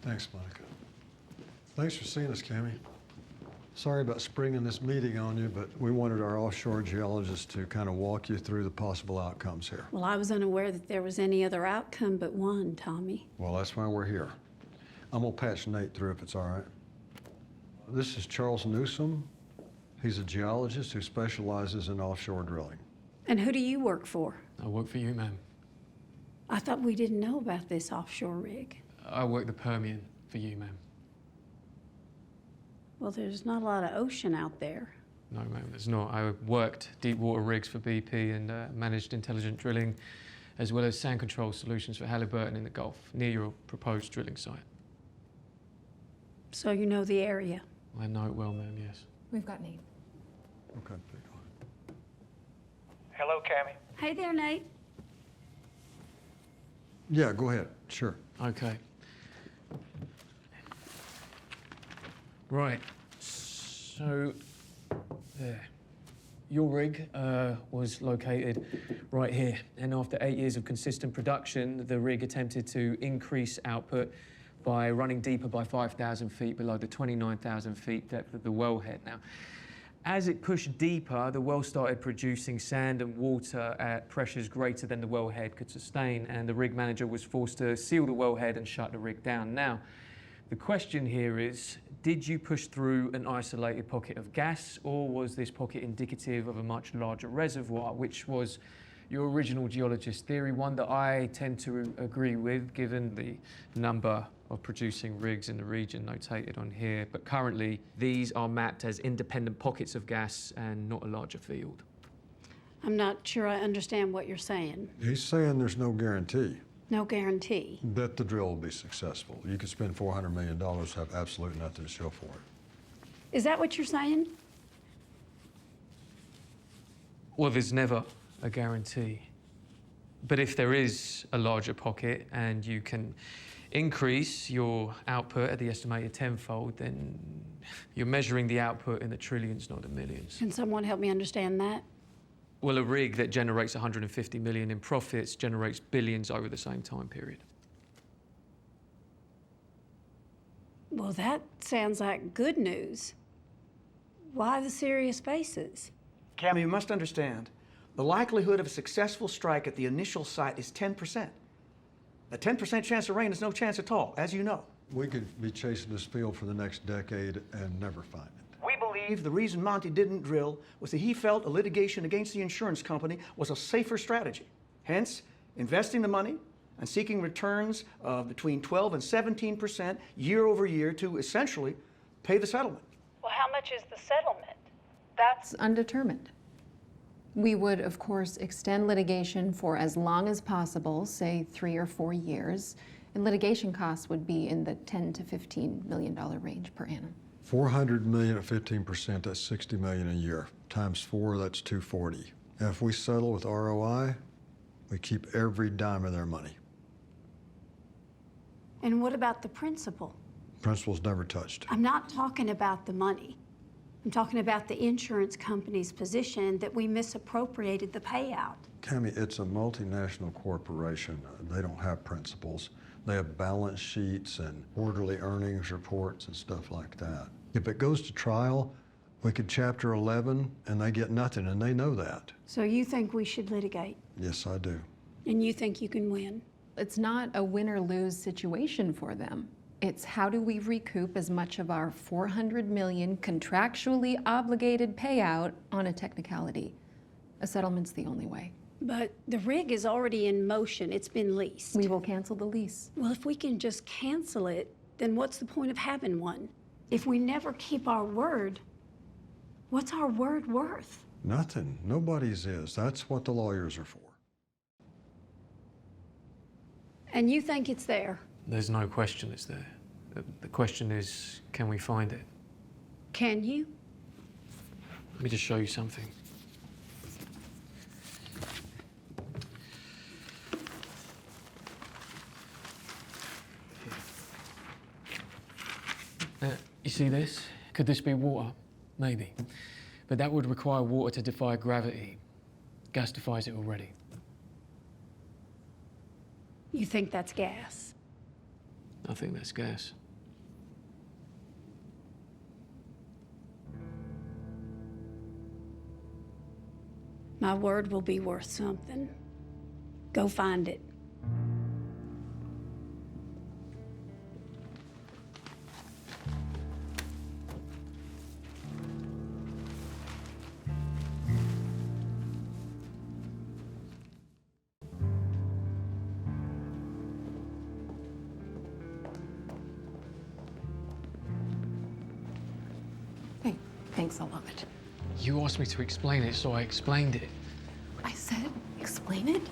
Thanks, Monica. Thanks for seeing us, Cammie. Sorry about springing this meeting on you, but we wanted our offshore geologist to kind of walk you through the possible outcomes here. Well, I was unaware that there was any other outcome but one, Tommy. Well, that's why we're here. I'm gonna patch Nate through if it's all right. This is Charles Newsom. He's a geologist who specializes in offshore drilling. And who do you work for? I work for you, ma'am. I thought we didn't know about this offshore rig. I work the Permian for you, ma'am. Well, there's not a lot of ocean out there. No, ma'am, there's not. I worked deep water rigs for BP and managed intelligent drilling, as well as sand control solutions for Halliburton in the Gulf, near your proposed drilling site. So you know the area? I know it well, ma'am, yes. We've got Nate. Okay. Hello, Cammie. Hey there, Nate. Yeah, go ahead. Sure. Okay. Right, so there. Your rig was located right here, and after 8 years of consistent production, the rig attempted to increase output by running deeper by 5,000 feet below the 29,000 feet depth of the wellhead. Now, as it pushed deeper, the well started producing sand and water at pressures greater than the wellhead could sustain, and the rig manager was forced to seal the wellhead and shut the rig down. Now, the question here is, did you push through an isolated pocket of gas, or was this pocket indicative of a much larger reservoir, which was your original geologist theory, one that I tend to agree with, given the number of producing rigs in the region notated on here. But currently, these are mapped as independent pockets of gas and not a larger field. I'm not sure I understand what you're saying. He's saying there's no guarantee No guarantee. that the drill will be successful. You could spend $400 million, have absolutely nothing to show for it. Is that what you're saying? Well, there's never a guarantee. But if there is a larger pocket and you can increase your output at the estimated tenfold, then you're measuring the output in the trillions, not the millions. Can someone help me understand that? Well, a rig that generates 150 million in profits generates billions over the same time period. Well, that sounds like good news. Why the serious faces? Cammie, you must understand, the likelihood of a successful strike at the initial site is 10%. A 10% chance of rain is no chance at all, as you know. We could be chasing this field for the next decade and never find it. We believe the reason Monty didn't drill was that he felt a litigation against the insurance company was a safer strategy. Hence, investing the money and seeking returns of between 12 and 17% year over year to essentially pay the settlement. Well, how much is the settlement? That's undetermined. We would, of course, extend litigation for as long as possible, say 3 or 4 years, and litigation costs would be in the $10 to $15 million range per annum. 400 million at 15%, that's 60 million a year. Times 4, that's 240. And if we settle with ROI, we keep every dime of their money. And what about the principal? Principal's never touched. I'm not talking about the money. I'm talking about the insurance company's position that we misappropriated the payout. Cammie, it's a multinational corporation. They don't have principals. They have balance sheets and quarterly earnings reports and stuff like that. If it goes to trial, we could Chapter 11 and they get nothing, and they know that. So you think we should litigate? Yes, I do. And you think you can win? It's not a win or lose situation for them. It's how do we recoup as much of our $400 million contractually obligated payout on a technicality. A settlement's the only way. But the rig is already in motion. It's been leased. We will cancel the lease. Well, if we can just cancel it, then what's the point of having one? If we never keep our word, what's our word worth? Nothing. Nobody's is. That's what the lawyers are for. And you think it's there? There's no question it's there. The question is, can we find it? Can you? Let me just show you something. You see this? Could this be water? Maybe. But that would require water to defy gravity. Gas defies it already. You think that's gas? I think that's gas. My word will be worth something. Go find it. Hey, thanks a lot. You asked me to explain it, so I explained it. I said, explain it?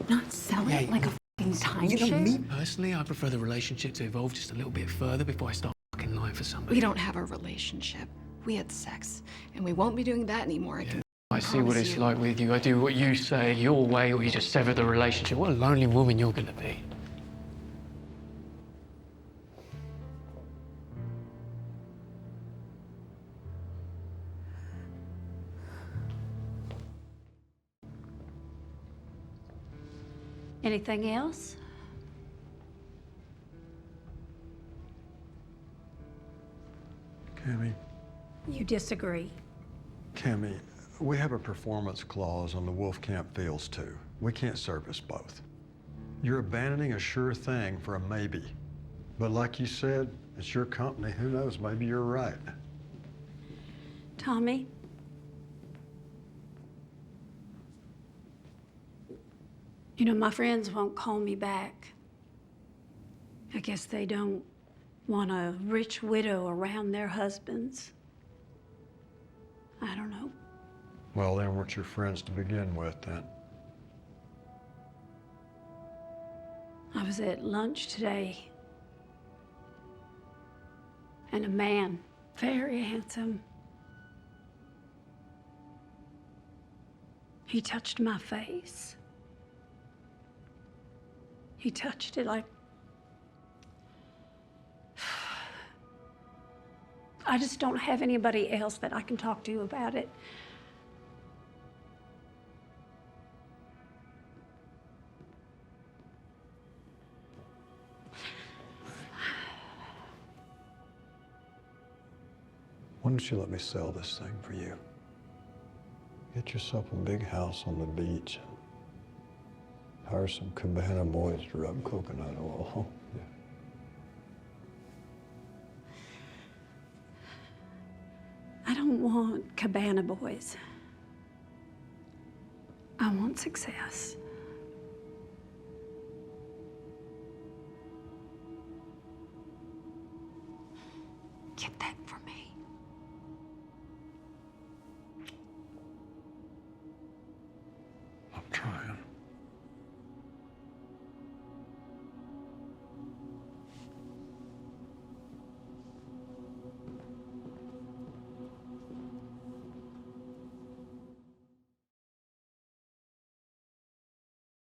Not sell it Yeah, like a fucking timeshare? You know, me personally, I prefer the relationship to evolve just a little bit further before I start fucking lying for somebody. We don't have a relationship. We had sex, and we won't be doing that anymore. I see what promise it's you. like with you. I do what you say, your way, or you just sever the relationship. What a lonely woman you're gonna be. Anything else? Cammy, You disagree. Cammy, we have a performance clause on the Wolfcamp fields too. We can't service both. You're abandoning a sure thing for a maybe. But like you said, it's your company. Who knows? Maybe you're right. Tommy? You know, my friends won't call me back. I guess they don't want a rich widow around their husbands. I don't know. Well, they weren't your friends to begin with, then. I was at lunch today, and a man, very handsome, he touched my face. He touched it like... I just don't have anybody else that I can talk to about it. Why don't you let me sell this thing for you? Get yourself a big house on the beach. Hire some cabana boys to rub coconut oil. Yeah. I don't want cabana boys. I want success. Get that from